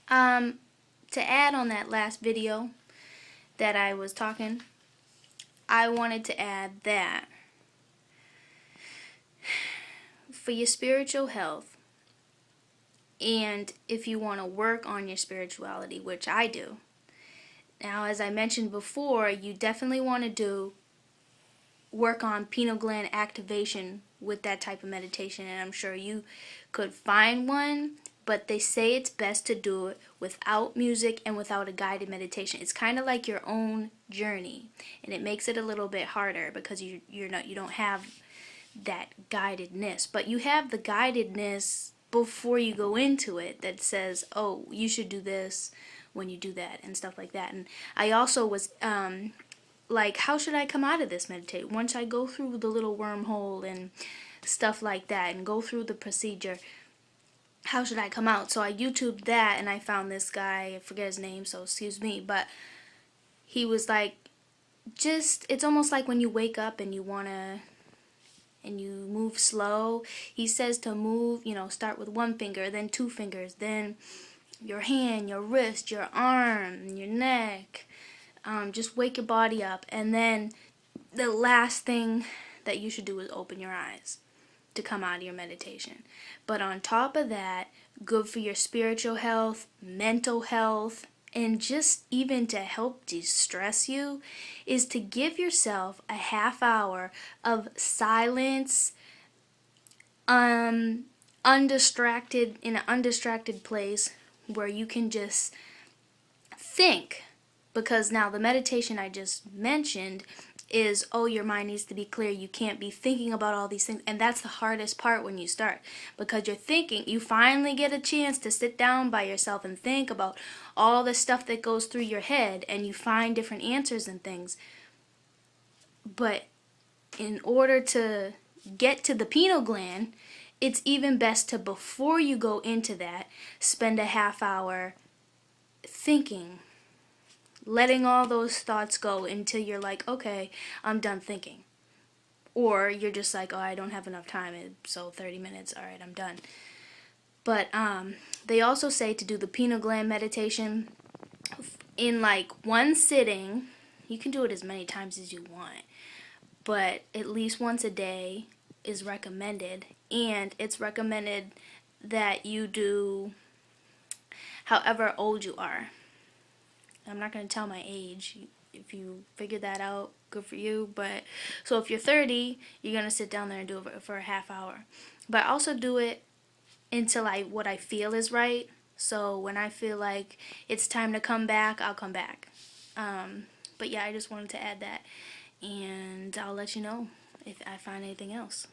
To add on that last video that I was talking, I wanted to add that for your spiritual health, and if you want to work on your spirituality, which I do. Now, as I mentioned before, you definitely want to work on pineal gland activation with that type of meditation, and I'm sure you could find one, but they say it's best to do it without music and without a guided meditation. It's kind of like your own journey, and it makes it a little bit harder because you don't have that guidedness, but you have the guidedness before you go into it that says, oh, you should do this when you do that and stuff like that. And I also was like, how should I come out of this meditate? Once I go through the little wormhole and stuff like that and go through the procedure, how should I come out? So I YouTubed that, and I found this guy, I forget his name, so excuse me, but he was like, it's almost like when you wake up and you move slow. He says to move, start with one finger, then two fingers, then your hand, your wrist, your arm, your neck. Just wake your body up, and then the last thing that you should do is open your eyes to come out of your meditation. But on top of that, good for your spiritual health, mental health, and just even to help de-stress you, is to give yourself a half hour of silence, undistracted, in an undistracted place where you can just think. Because now the meditation I just mentioned is, oh, your mind needs to be clear. You can't be thinking about all these things. And that's the hardest part when you start. Because you're thinking, you finally get a chance to sit down by yourself and think about all the stuff that goes through your head. And you find different answers and things. But in order to get to the pineal gland, it's even best to, before you go into that, spend a half hour thinking, letting all those thoughts go until you're like, okay, I'm done thinking. Or you're just like, oh, I don't have enough time, so 30 minutes, all right, I'm done. But they also say to do the pineal gland meditation in like one sitting. You can do it as many times as you want, but at least once a day is recommended. And it's recommended that you do however old you are. I'm not going to tell my age. If you figure that out, good for you. But so if you're 30, you're going to sit down there and do it for a half hour. But I also do it until what I feel is right. So when I feel like it's time to come back, I'll come back. But yeah, I just wanted to add that. And I'll let you know if I find anything else.